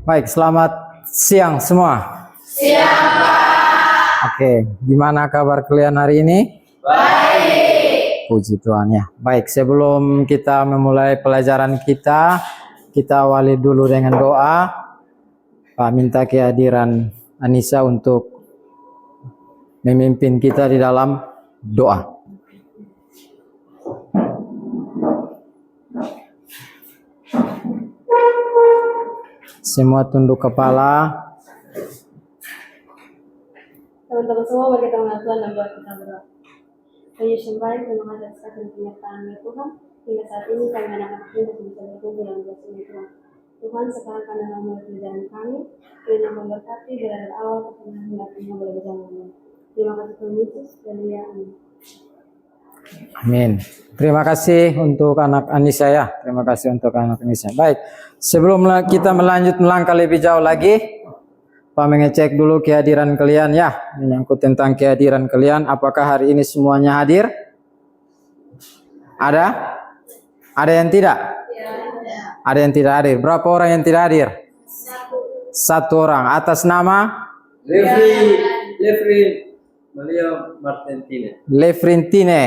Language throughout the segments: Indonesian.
Baik, selamat siang semua. Siang, Pak. Oke, gimana kabar kalian hari ini? Baik. Puji Tuhan ya. Baik, sebelum kita memulai pelajaran kita awali dulu dengan doa. Pak minta kehadiran Anissa untuk memimpin kita di dalam doa. Semua tunduk kepala. Teman-teman semua, mari kita mengenal Tuhan dan buat kita berdoa. Tuhan Yesus yang baik, terima kasih atas kasih penyertaan ya Tuhan. Hingga saat ini kami anak-anak untuk bisa berkumpul dalam bersama Tuhan. Tuhan, sekarang kami akan mulai perjalanan kami. Kiranya memberkati dari awal pertengahan hingga akhirnya boleh berjalan. Terima kasih Tuhan Yesus dan dia amin. Amin. Terima kasih untuk anak Anissa ya. Terima kasih untuk anak Anissa. Baik, sebelum kita melanjut melangkah lebih jauh lagi, Pak mengecek dulu kehadiran kalian ya. Menyangkut tentang kehadiran kalian. Apakah hari ini semuanya hadir? Ada? Ada yang tidak? Ada yang tidak hadir. Berapa orang yang tidak hadir? Satu orang. Atas nama? Lefrin Malia Martentine. Lefrintine.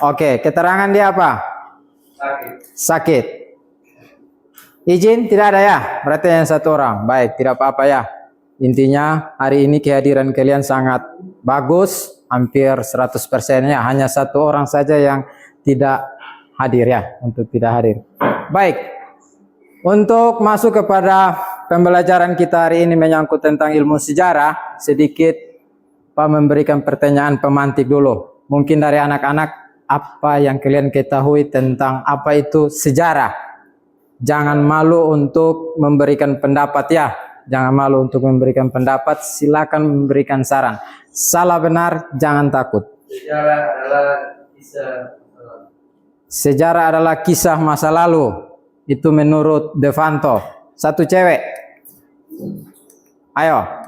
Oke, keterangan dia apa? Sakit. Izin tidak ada ya? Berarti yang satu orang. Baik, tidak apa-apa ya. Intinya hari ini kehadiran kalian sangat bagus. Hampir 100% ya. Hanya satu orang saja yang tidak hadir ya. Untuk tidak hadir. Baik. Untuk masuk kepada pembelajaran kita hari ini menyangkut tentang ilmu sejarah. Sedikit Pak memberikan pertanyaan pemantik dulu. Mungkin dari anak-anak, apa yang kalian ketahui tentang apa itu sejarah? Jangan malu untuk memberikan pendapat ya. Jangan malu untuk memberikan pendapat. Silakan memberikan saran. Salah benar, jangan takut. Sejarah adalah kisah masa lalu. Itu menurut Devanto. Satu cewek. Ayo.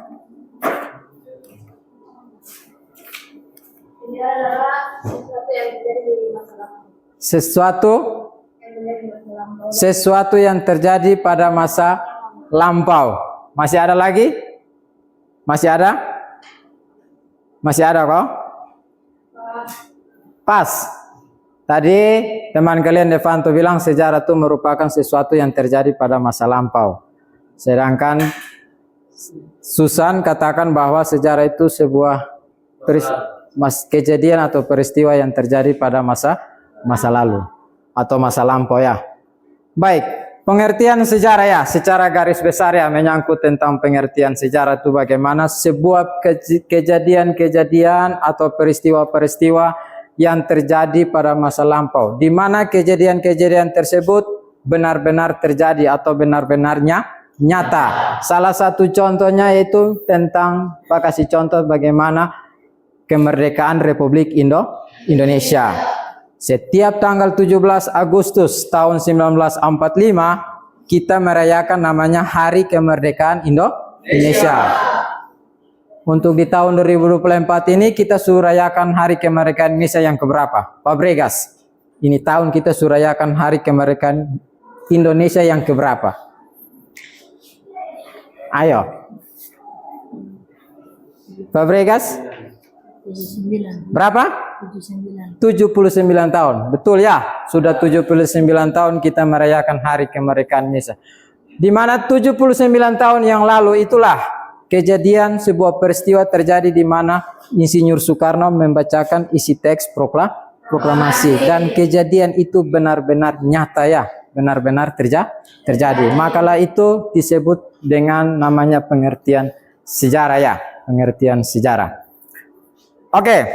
Ini adalah sesuatu yang terjadi di masa lalu. Sesuatu yang terjadi pada masa lampau. Masih ada lagi? Masih ada? Masih ada kok? Pas. Tadi teman kalian Devanto bilang sejarah itu merupakan sesuatu yang terjadi pada masa lampau. Sedangkan Susan katakan bahwa sejarah itu sebuah kejadian atau peristiwa yang terjadi pada masa lalu atau masa lampau ya. Baik, pengertian sejarah ya, secara garis besar ya, menyangkut tentang pengertian sejarah itu bagaimana sebuah kejadian-kejadian atau peristiwa-peristiwa yang terjadi pada masa lampau, di mana kejadian-kejadian tersebut benar-benar terjadi atau benar-benarnya nyata. Salah satu contohnya yaitu tentang, Pak kasih contoh bagaimana kemerdekaan Republik Indonesia. Setiap tanggal 17 Agustus tahun 1945 kita merayakan namanya Hari Kemerdekaan Indonesia. Untuk di tahun 2024 ini kita surayakan Hari Kemerdekaan Indonesia yang keberapa? Pak Bregas, ini tahun kita surayakan Hari Kemerdekaan Indonesia yang keberapa? Ayo. Pak Bregas? 79. Berapa? 79 tahun. Betul ya? Sudah 79 tahun kita merayakan Hari Kemerdekaan Indonesia. Di mana 79 tahun yang lalu itulah kejadian sebuah peristiwa terjadi di mana Insinyur Soekarno membacakan isi teks proklamasi, dan kejadian itu benar-benar nyata ya, benar-benar terjadi. Makalah itu disebut dengan namanya pengertian sejarah ya, pengertian sejarah. Oke.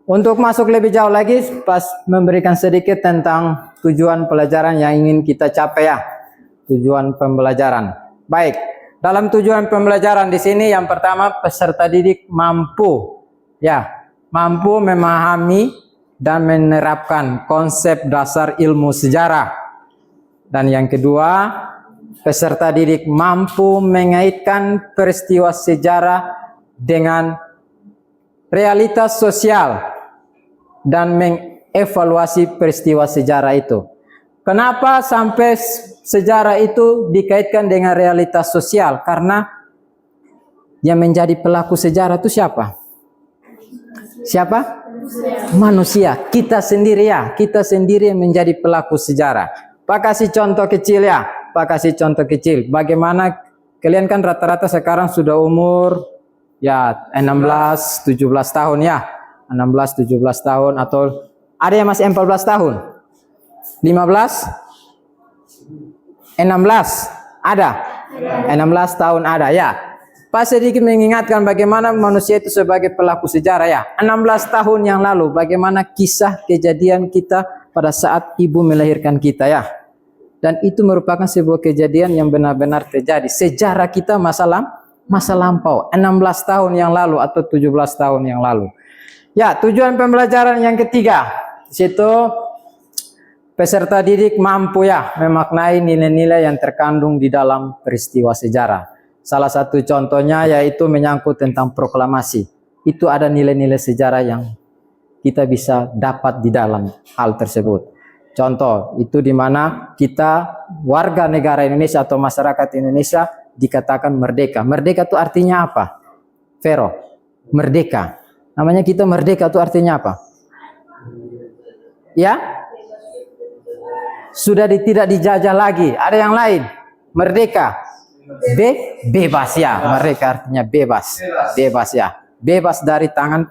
Untuk masuk lebih jauh lagi, pas memberikan sedikit tentang tujuan pelajaran yang ingin kita capai ya, tujuan pembelajaran. Baik. Dalam tujuan pembelajaran di sini yang pertama peserta didik mampu memahami dan menerapkan konsep dasar ilmu sejarah. Dan yang kedua, peserta didik mampu mengaitkan peristiwa sejarah dengan realitas sosial dan mengevaluasi peristiwa sejarah itu. Kenapa sampai sejarah itu dikaitkan dengan realitas sosial karena yang menjadi pelaku sejarah itu siapa? Siapa? Manusia. Kita sendiri ya. Kita sendiri yang menjadi pelaku sejarah. Pak kasih contoh kecil ya. Pak kasih contoh kecil. Bagaimana kalian kan rata-rata sekarang sudah umur ya 16, 17 tahun ya. 16, 17 tahun atau ada yang masih 14 tahun? 15? 16? Ada? 16 tahun ada ya. Pak sedikit mengingatkan bagaimana manusia itu sebagai pelaku sejarah ya. 16 tahun yang lalu bagaimana kisah kejadian kita pada saat ibu melahirkan kita ya. Dan itu merupakan sebuah kejadian yang benar-benar terjadi. Sejarah kita masa lampau 16 tahun yang lalu atau 17 tahun yang lalu. Ya, tujuan pembelajaran yang ketiga. Di situ peserta didik mampu ya memaknai nilai-nilai yang terkandung di dalam peristiwa sejarah. Salah satu contohnya yaitu menyangkut tentang proklamasi. Itu ada nilai-nilai sejarah yang kita bisa dapat di dalam hal tersebut. Contoh, itu di mana kita warga negara Indonesia atau masyarakat Indonesia dikatakan merdeka. Merdeka itu artinya apa? Vero, merdeka. Namanya kita merdeka itu artinya apa? Ya? Sudah tidak dijajah lagi. Ada yang lain? Merdeka. Bebas ya, mereka artinya bebas ya, bebas dari tangan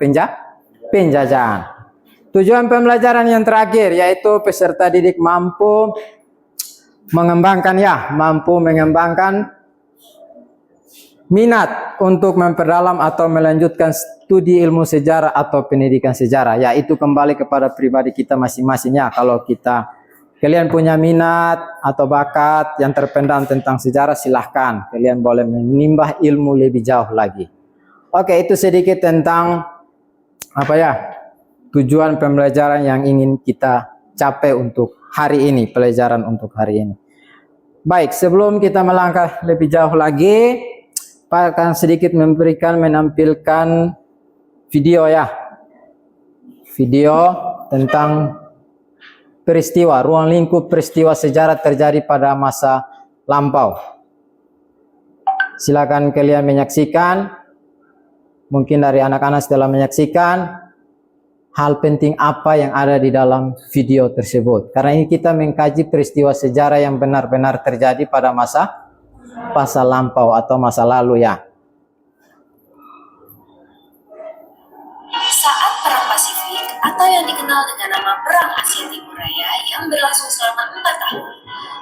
penjajahan. Tujuan pembelajaran yang terakhir yaitu peserta didik mampu mengembangkan minat untuk memperdalam atau melanjutkan studi ilmu sejarah atau pendidikan sejarah. Ya, itu kembali kepada pribadi kita masing-masingnya. Kalau kalian punya minat atau bakat yang terpendam tentang sejarah, silahkan. Kalian boleh menimba ilmu lebih jauh lagi. Oke, itu sedikit tentang tujuan pembelajaran yang ingin kita capai untuk hari ini, pelajaran untuk hari ini. Baik, sebelum kita melangkah lebih jauh lagi, Pak akan sedikit menampilkan video ya. Video tentang peristiwa, ruang lingkup peristiwa sejarah terjadi pada masa lampau. Silakan kalian menyaksikan. Mungkin dari anak-anak setelah menyaksikan hal penting apa yang ada di dalam video tersebut. Karena ini kita mengkaji peristiwa sejarah yang benar-benar terjadi pada masa lampau atau masa lalu ya. Saat Perang Pasifik atau yang dikenal dengan nama Perang Asia Timur Raya yang berlangsung selama 4 tahun,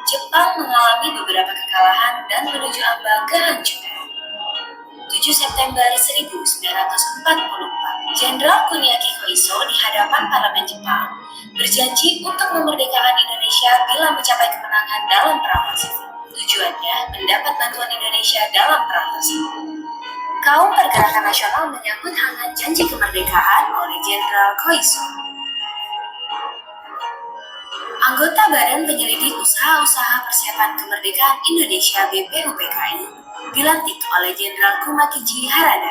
Jepang mengalami beberapa kekalahan dan menuju ambang kehancuran. 7 September 1944, Jenderal Kuniaki Koiso di hadapan parlemen Jepang berjanji untuk memerdekakan Indonesia bila mencapai kemenangan dalam Perang Pasifik. Tujuannya mendapat bantuan Indonesia dalam perang tersebut. Kaum pergerakan nasional menyambut hangat janji kemerdekaan oleh Jenderal Koiso. Anggota Badan Penyelidik Usaha-Usaha Persiapan Kemerdekaan Indonesia (BPUPKI) dilantik oleh Jenderal Kumakichi Harada.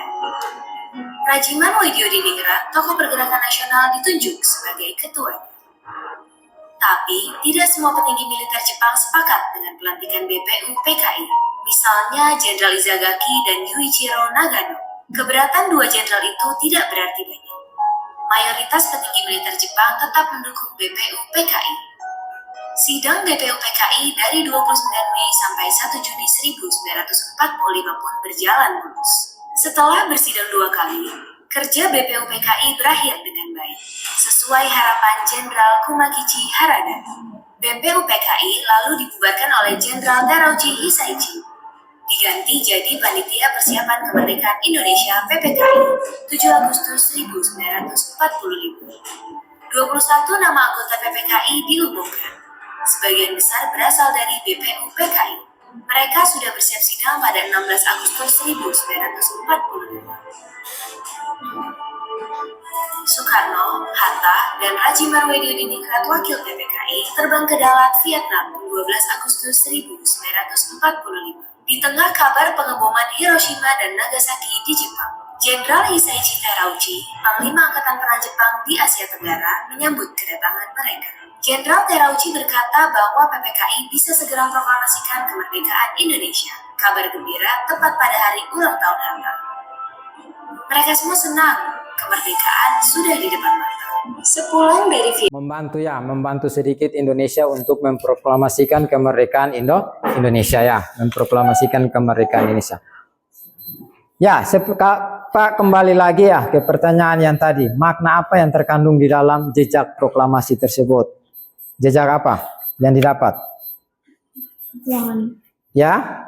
Rajiman Widyodiningrat, tokoh pergerakan nasional, ditunjuk sebagai ketuanya. Tapi, tidak semua petinggi militer Jepang sepakat dengan pelantikan BPUPKI. Misalnya Jenderal Izagaki dan Yuichiro Nagano. Keberatan dua jenderal itu tidak berarti banyak. Mayoritas petinggi militer Jepang tetap mendukung BPUPKI. Sidang BPUPKI dari 29 Mei sampai 1 Juni 1945 pun berjalan mulus. Setelah bersidang 2 kali, kerja BPUPKI berakhir dengan baik, sesuai harapan Jenderal Kumakichi Harada. BPUPKI lalu dibubarkan oleh Jenderal Terauchi Hisaichi, diganti jadi Panitia Persiapan Kemerdekaan Indonesia (PPKI) 7 Agustus 1945. 21 nama anggota PPKI diumumkan. Sebagian besar berasal dari BPUPKI. Mereka sudah bersiap sidang pada 16 Agustus 1945. Soekarno, Hatta, dan Rajiman Widyodiningrat wakil PPKI terbang ke Dalat, Vietnam 12 Agustus 1945. Di tengah kabar pengeboman Hiroshima dan Nagasaki di Jepang, Jenderal Hisaichi Terauchi, Panglima Angkatan Perang Jepang di Asia Tenggara, menyambut kedatangan mereka. Jenderal Terauchi berkata bahwa PPKI bisa segera proklamasikan kemerdekaan Indonesia. Kabar gembira tepat pada hari ulang tahun Hatta. Mereka semua senang, kemerdekaan sudah di depan mata. Sepulang dari membantu sedikit Indonesia untuk memproklamasikan kemerdekaan Indonesia ya, memproklamasikan kemerdekaan Indonesia. Ya, Pak kembali lagi ya ke pertanyaan yang tadi. Makna apa yang terkandung di dalam jejak proklamasi tersebut? Jejak apa yang didapat? Perjuangan. Ya,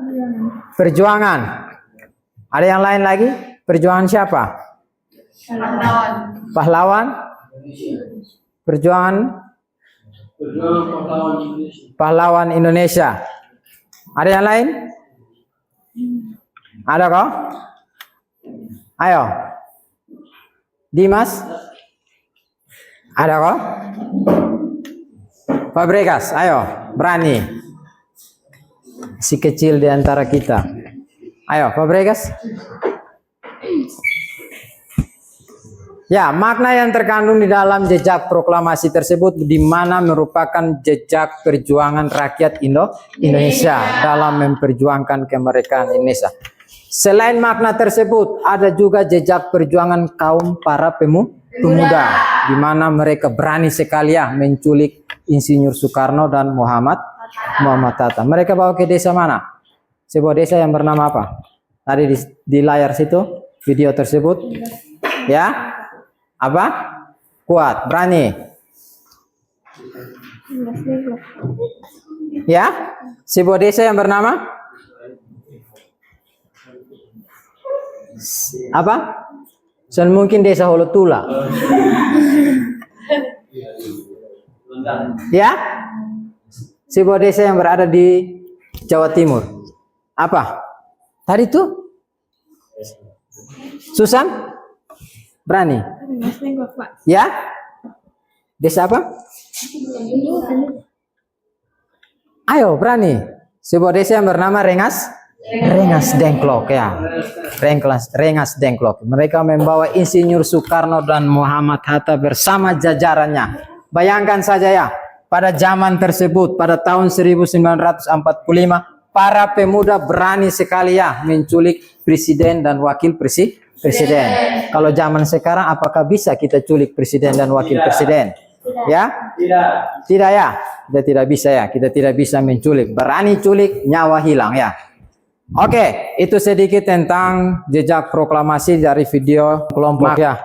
perjuangan. Ada yang lain lagi? Perjuangan siapa? Pahlawan. Perjuangan pahlawan Indonesia. Ada yang lain? Ada kok? Ayo. Dimas? Ada kok? Fabregas, ayo, berani. Si kecil di antara kita. Ayo, Fabregas. Ya, makna yang terkandung di dalam jejak proklamasi tersebut di mana merupakan jejak perjuangan rakyat Indonesia dalam memperjuangkan kemerdekaan Indonesia. Selain makna tersebut, ada juga jejak perjuangan kaum para pemuda di mana mereka berani sekali ya menculik Insinyur Soekarno dan Muhammad Hatta. Mereka bawa ke desa mana? Sebuah desa yang bernama apa? Tadi di layar situ video tersebut. Ya. Apa? Kuat, berani. Ya, sebuah desa yang bernama apa? Soal mungkin desa Holotula. Ya, sebuah desa yang berada di Jawa Timur. Apa? Tadi tuh Susan? Berani? Ya? Desa apa? Ayo, berani. Sebuah desa yang bernama Rengas Dengklok ya. Rengas Dengklok. Mereka membawa Insinyur Soekarno dan Muhammad Hatta bersama jajarannya. Bayangkan saja ya, pada zaman tersebut, pada tahun 1945, para pemuda berani sekali ya menculik presiden dan wakil presiden. Kalau zaman sekarang apakah bisa kita culik presiden dan wakil presiden? Ya? Tidak ya. Kita tidak bisa ya. Kita tidak bisa menculik. Berani culik, nyawa hilang ya. Oke, itu sedikit tentang jejak proklamasi dari video kelompok ya.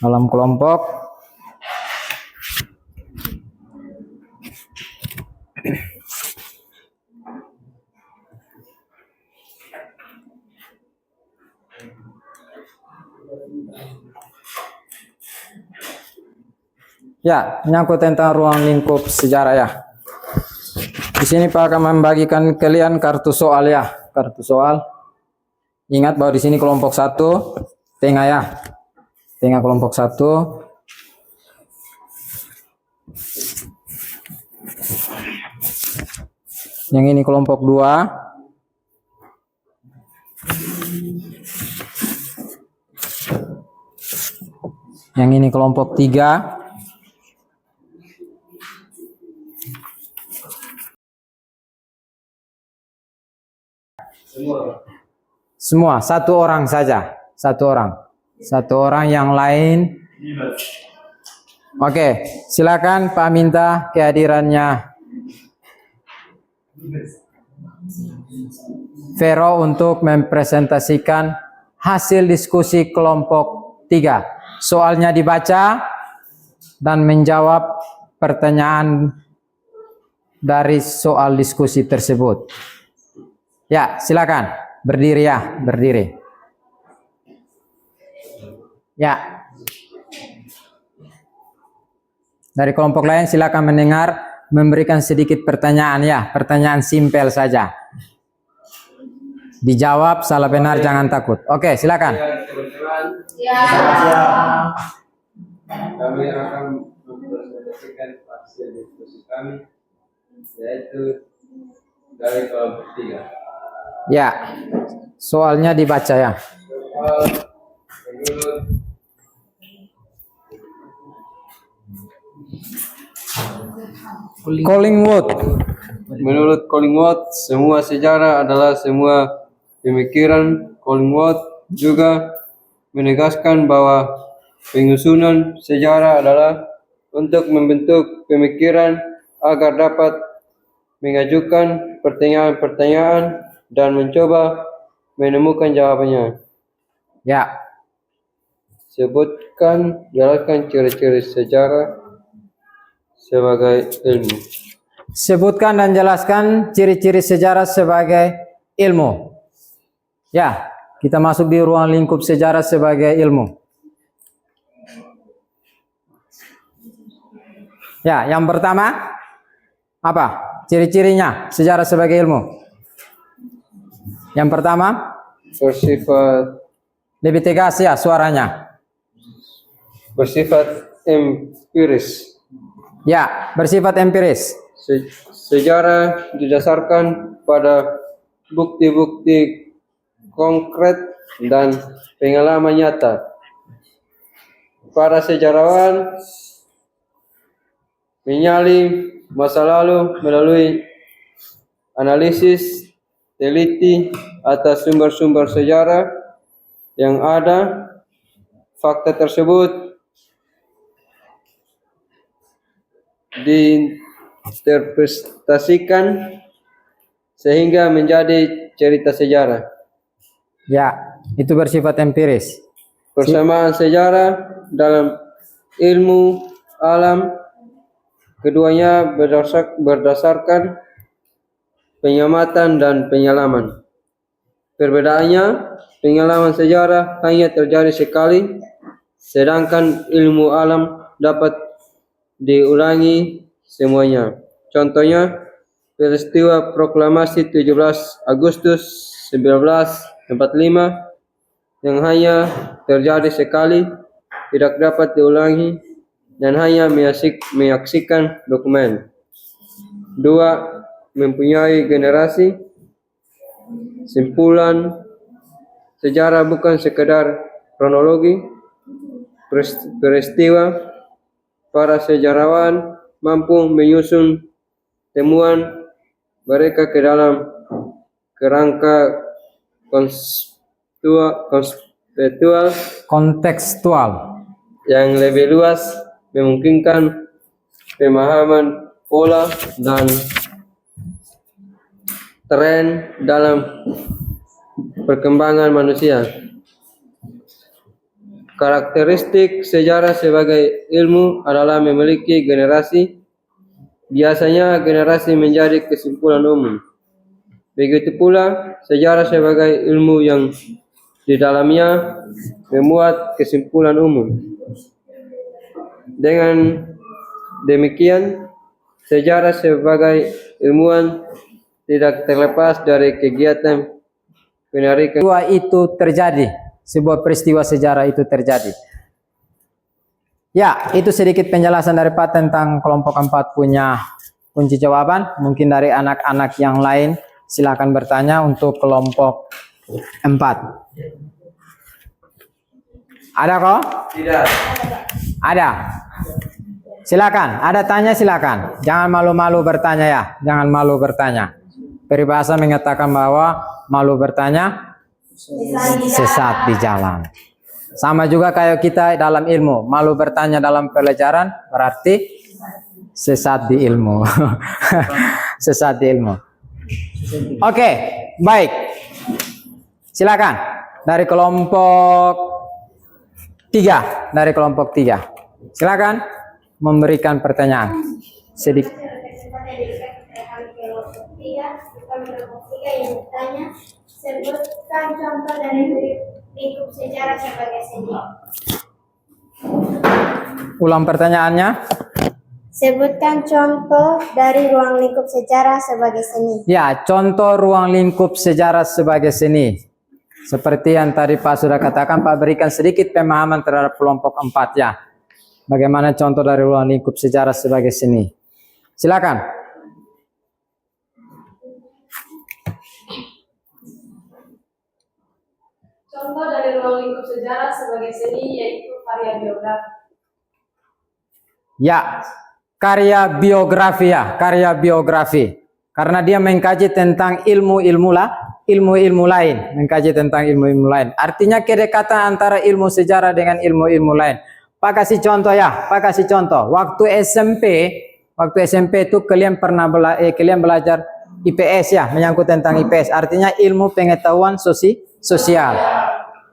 Dalam kelompok. Ya, menyangkut tentang ruang lingkup sejarah ya. Di sini Pak akan membagikan kalian kartu soal ya, kartu soal. Ingat bahwa di sini kelompok 1 tengah ya, tengah kelompok 1. Yang ini kelompok 2. Yang ini kelompok 3. Semua, satu orang saja, satu orang yang lain. Oke, silakan Pak minta kehadirannya Vero untuk mempresentasikan hasil diskusi kelompok 3. Soalnya dibaca dan menjawab pertanyaan dari soal diskusi tersebut. Ya, silakan. Berdiri ya, berdiri. Ya. Dari kelompok lain silakan mendengar, memberikan sedikit pertanyaan ya, pertanyaan simpel saja. Dijawab, salah benar jangan takut. Oke, silakan. Ya. Kami akan mempresentasikan hasil diskusi kami, yaitu dari kelompok 3. Ya, soalnya dibaca ya. Collingwood. Menurut Collingwood, semua sejarah adalah semua pemikiran. Collingwood juga menegaskan bahwa penyusunan sejarah adalah untuk membentuk pemikiran agar dapat mengajukan pertanyaan-pertanyaan dan mencoba menemukan jawabannya. Ya, Jelaskan ciri-ciri sejarah sebagai ilmu. sebutkan dan jelaskan ciri-ciri sejarah sebagai ilmu. Ya, kita masuk di ruang lingkup sejarah sebagai ilmu. Ya, yang pertama apa? Ciri-cirinya sejarah sebagai ilmu. Yang pertama, Bersifat lebih tegas ya suaranya. empiris. Ya, bersifat empiris. Sejarah didasarkan pada bukti-bukti konkret dan pengalaman nyata. Para sejarawan menyali masa lalu melalui analisis teliti atas sumber-sumber sejarah yang ada. Fakta tersebut diinterpretasikan sehingga menjadi cerita sejarah. Ya, itu bersifat empiris. Persamaan sejarah dalam ilmu alam, keduanya berdasarkan pengamatan dan pengalaman. Perbedaannya, pengalaman sejarah hanya terjadi sekali, sedangkan ilmu alam dapat diulangi semuanya. Contohnya, peristiwa proklamasi 17 Agustus 1945 yang hanya terjadi sekali, tidak dapat diulangi, dan hanya menyaksikan dokumen. 2. Mempunyai generasi. Simpulan, sejarah bukan sekedar kronologi peristiwa. Para sejarawan mampu menyusun temuan mereka ke dalam kerangka Kontekstual. yang lebih luas, memungkinkan pemahaman pola dan tren dalam perkembangan manusia. Karakteristik sejarah sebagai ilmu adalah memiliki generasi. Biasanya generasi menjadi kesimpulan umum. Begitu pula sejarah sebagai ilmu yang di dalamnya memuat kesimpulan umum. Dengan demikian, sejarah sebagai ilmuwan tidak terlepas dari kegiatan penarikan. Peristiwa itu terjadi, sebuah peristiwa sejarah itu terjadi. Ya, itu sedikit penjelasan dari Pak tentang kelompok 4 punya kunci jawaban. Mungkin dari anak-anak yang lain silakan bertanya untuk kelompok 4. Ada kok? Tidak. Ada. Silakan, ada tanya silakan. Jangan malu-malu bertanya ya, jangan malu bertanya. Peribahasa mengatakan bahwa malu bertanya sesat di jalan. Sama juga kayak kita dalam ilmu, malu bertanya dalam pelajaran berarti sesat di ilmu. Sesat di ilmu. Oke, baik. Silakan dari kelompok 3, dari kelompok 3. Silakan memberikan pertanyaan. Sedikit. Yang bertanya, sebutkan contoh dari lingkup sejarah sebagai seni. Ulang pertanyaannya. Sebutkan contoh dari ruang lingkup sejarah sebagai seni. Ya, contoh ruang lingkup sejarah sebagai seni. Seperti yang tadi Pak sudah katakan, Pak berikan sedikit pemahaman terhadap kelompok 4 ya. Bagaimana contoh dari ruang lingkup sejarah sebagai seni. Silakan. Contoh dari ruang lingkup sejarah sebagai seni yaitu karya biografi. Ya, karya biografi ya, karya biografi. Karena dia mengkaji tentang ilmu-ilmu lain, mengkaji tentang ilmu-ilmu lain. Artinya kedekatan antara ilmu sejarah dengan ilmu-ilmu lain. Pak kasih contoh ya, Pak kasih contoh. Waktu SMP itu kalian pernah kalian belajar IPS ya, menyangkut tentang IPS. Artinya ilmu pengetahuan sosial.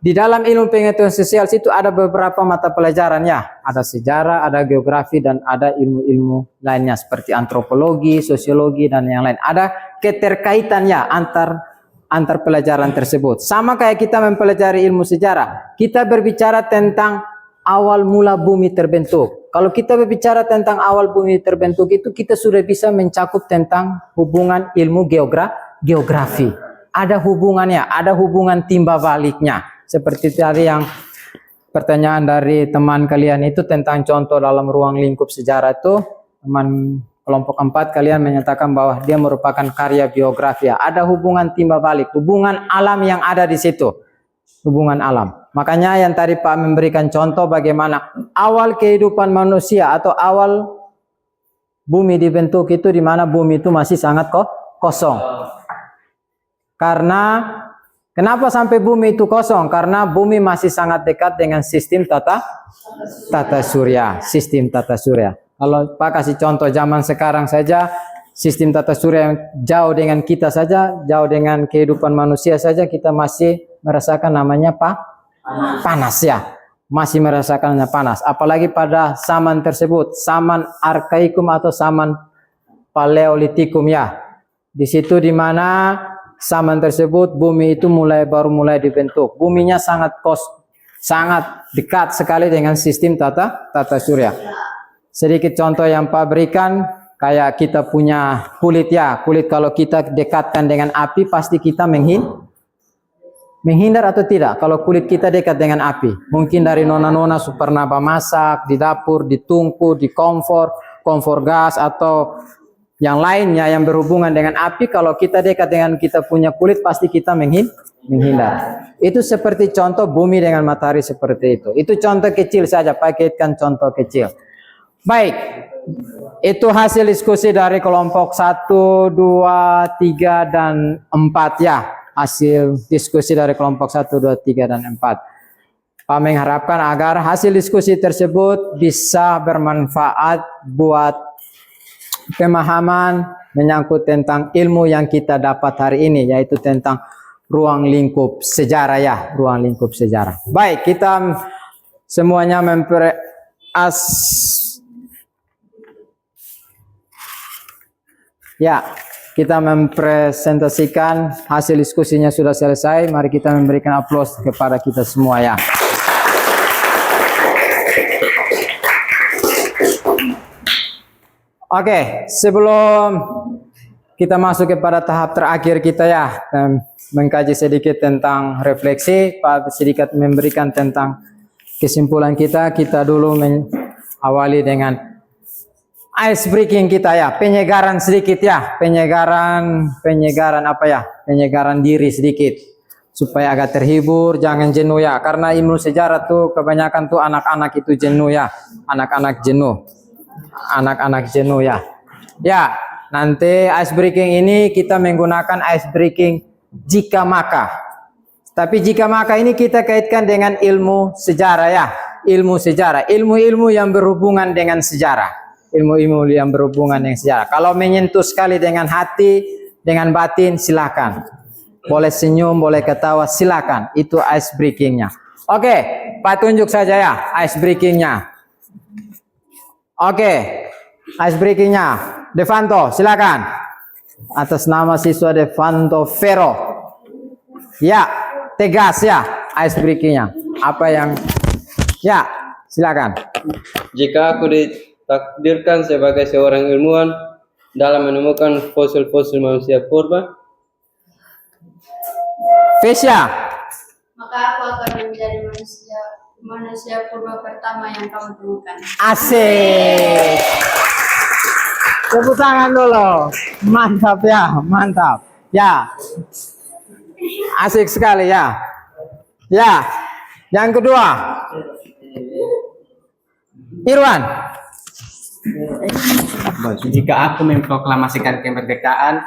Di dalam ilmu pengetahuan sosial itu ada beberapa mata pelajaran ya. Ada sejarah, ada geografi, dan ada ilmu-ilmu lainnya seperti antropologi, sosiologi, dan yang lain. Ada keterkaitannya antar pelajaran tersebut. Sama kayak kita mempelajari ilmu sejarah. Kita berbicara tentang awal mula bumi terbentuk. Kalau kita berbicara tentang awal bumi terbentuk itu kita sudah bisa mencakup tentang hubungan ilmu geografi. Ada hubungannya, ada hubungan timba baliknya. Seperti tadi yang pertanyaan dari teman kalian itu tentang contoh dalam ruang lingkup sejarah itu, teman kelompok 4 kalian menyatakan bahwa dia merupakan karya biografi. Ada hubungan timba balik, hubungan alam yang ada di situ. Hubungan alam. Makanya yang tadi Pak memberikan contoh bagaimana awal kehidupan manusia atau awal bumi dibentuk itu di mana bumi itu masih sangat kosong. Karena kenapa sampai bumi itu kosong? Karena bumi masih sangat dekat dengan sistem tata surya, sistem tata surya. Kalau Pak kasih contoh zaman sekarang saja, sistem tata surya yang jauh dengan kita saja, jauh dengan kehidupan manusia saja, kita masih merasakan namanya panas ya. Masih merasakannya panas. Apalagi pada zaman tersebut, zaman arkaikum atau zaman paleolitikum ya. Di situ di mana zaman tersebut bumi itu baru mulai dibentuk. Buminya sangat dekat sekali dengan sistem tata surya. Sedikit contoh yang Pak berikan, kayak kita punya kulit ya. Kulit kalau kita dekatkan dengan api pasti kita menghindar atau tidak? Kalau kulit kita dekat dengan api, mungkin dari nona-nona pernah masak di dapur, di tungku, di kompor gas atau yang lainnya yang berhubungan dengan api. Kalau kita dekat dengan kita punya kulit pasti kita menghindar. Itu seperti contoh bumi dengan matahari seperti itu. Itu contoh kecil saja, paketkan contoh kecil. Baik, itu hasil diskusi dari kelompok 1, 2, 3, dan 4 ya. Hasil diskusi dari kelompok 1, 2, 3, dan 4. Pak mengharapkan agar hasil diskusi tersebut bisa bermanfaat buat pemahaman menyangkut tentang ilmu yang kita dapat hari ini, yaitu tentang ruang lingkup sejarah ya, ruang lingkup sejarah. Baik, kita semuanya kita mempresentasikan hasil diskusinya sudah selesai. Mari kita memberikan aplaus kepada kita semua ya. Oke, sebelum kita masuk kepada tahap terakhir kita ya, mengkaji sedikit tentang refleksi, Pak sedikit memberikan tentang kesimpulan kita. Kita dulu awali dengan ice breaking kita ya, penyegaran sedikit ya, penyegaran apa ya, penyegaran diri sedikit supaya agak terhibur, jangan jenuh ya, karena ilmu sejarah tuh kebanyakan tuh anak-anak itu jenuh ya, anak-anak jenuh ya. Ya, nanti ice breaking ini kita menggunakan ice breaking jika maka. Tapi jika maka ini kita kaitkan dengan ilmu sejarah ya, ilmu sejarah, ilmu-ilmu yang berhubungan dengan sejarah. Ilmu-ilmu yang berhubungan dengan sejarah. Kalau menyentuh sekali dengan hati, dengan batin, silakan. Boleh senyum, boleh ketawa, silakan. Itu ice breakingnya. Oke, Pak tunjuk saja ya ice breakingnya. Oke, ice breakingnya. Devanto, silakan. Atas nama siswa Devanto Vero. Ya, tegas ya ice breakingnya. Apa yang? Ya, silakan. Jika aku ditakdirkan sebagai seorang ilmuwan dalam menemukan fosil-fosil manusia purba, Vesya, Maka aku akan menjadi manusia purba pertama yang kamu temukan. asik. Tepuk tangan dulu. Mantap ya, mantap. Ya. Asik sekali ya. Ya, yang kedua. Irwan. Jika aku memproklamasikan kemerdekaan,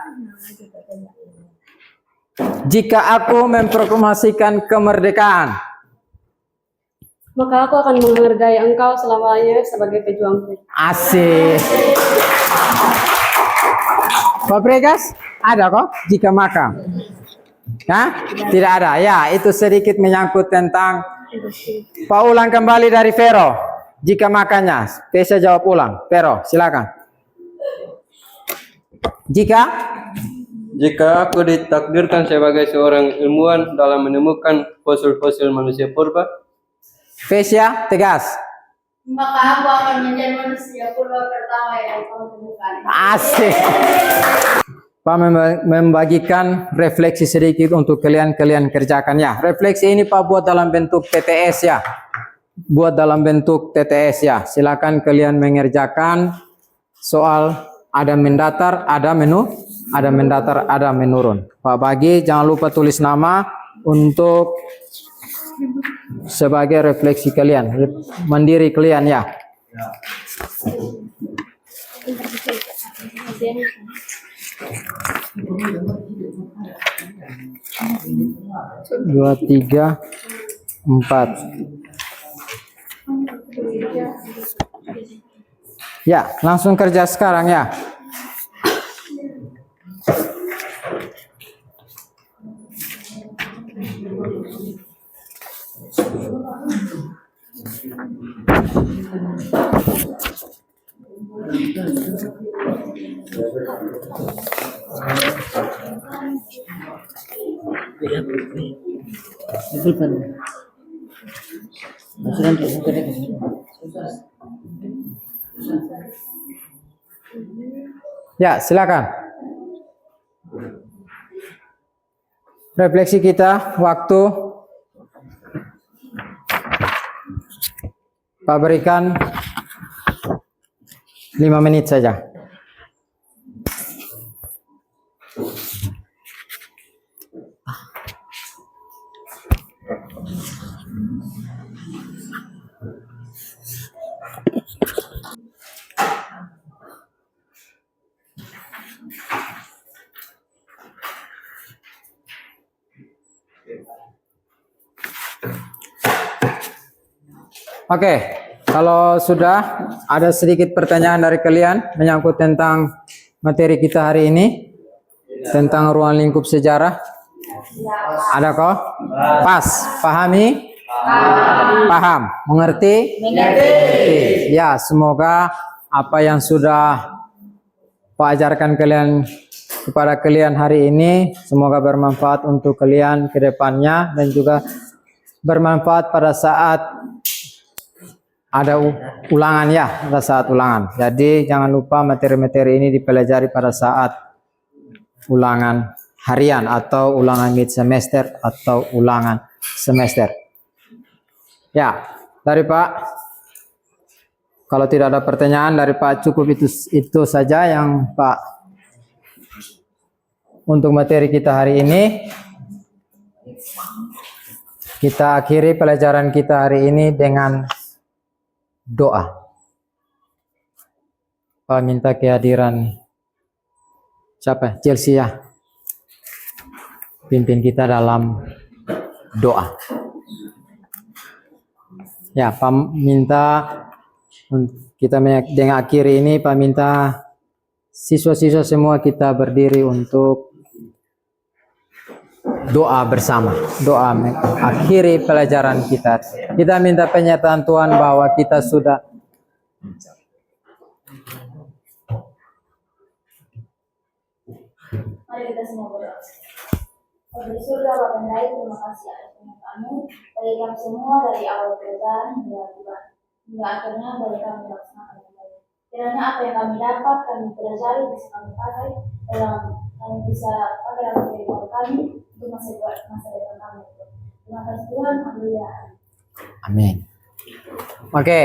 Jika aku memproklamasikan kemerdekaan, maka aku akan menghargai engkau selamanya sebagai pejuangku. asik. Pak Pregas, ada kok jika maka? Hah? Tidak ada. Ya, itu sedikit menyangkut tentang. Pak ulang kembali dari Vero. Jika makanya, bisa jawab ulang. Vero, silakan. Jika aku ditakdirkan sebagai seorang ilmuwan dalam menemukan fosil-fosil manusia purba, Vesia, tegas. Maka aku akan menjadi manusia purba pertama yang kau temukan. Asik. Pak membagikan refleksi sedikit untuk kalian kerjakan ya. Refleksi ini Pak buat dalam bentuk TTS ya. Buat dalam bentuk TTS ya. Silakan kalian mengerjakan soal ada mendatar, ada mendatar, ada menurun. Pak bagi, jangan lupa tulis nama untuk sebagai refleksi kalian, mandiri kalian ya. 2, 3, 4. Ya, langsung kerja sekarang ya. Ya, silakan. Refleksi kita waktu Pak berikan 5 menit saja. Oke, kalau sudah ada sedikit pertanyaan dari kalian menyangkut tentang materi kita hari ini, tentang ruang lingkup sejarah. Ada kok? Pas, pahami? Paham, mengerti? Mengerti. Ya, semoga apa yang sudah Pak ajarkan kepada kalian hari ini, semoga bermanfaat untuk kalian ke depannya dan juga bermanfaat pada saat ada ulangan ya, pada saat ulangan. Jadi jangan lupa materi-materi ini dipelajari pada saat ulangan harian atau ulangan mid semester atau ulangan semester. Ya, dari Pak. Kalau tidak ada pertanyaan dari Pak cukup itu saja yang Pak untuk materi kita hari ini. Kita akhiri pelajaran kita hari ini dengan doa. Pak minta kehadiran siapa? Chelsea ya. Pimpin kita dalam doa. Ya, Pak minta kita dengan akhir ini Pak minta siswa-siswa semua kita berdiri untuk doa bersama. Doa akhiri pelajaran kita. Kita minta penyertaan Tuhan bahwa kita sudah Mari kita semua berdoa. Bapa di surga, Bapa yang baik, terima kasih atas penyertaan-Mu bagi kami semua dari awal pelajaran hingga akhirnya bagi kami melaksanakan yang baik. Kiranya apa yang kami dapat, kami pelajari bisa kami pakai dalam kehidupan kami untuk masa depan kami. Terima kasih Tuhan, haleluya. amin. Oke.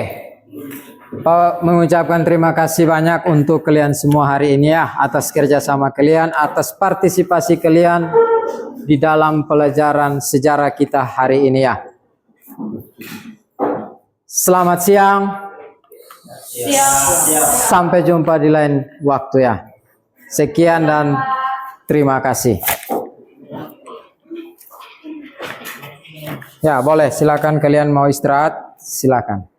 Pak mengucapkan terima kasih banyak untuk kalian semua hari ini ya, atas kerjasama kalian, atas partisipasi kalian di dalam pelajaran sejarah kita hari ini ya. Selamat siang. Sampai jumpa di lain waktu ya. Sekian dan terima kasih. Ya, boleh. Silakan kalian mau istirahat, silakan.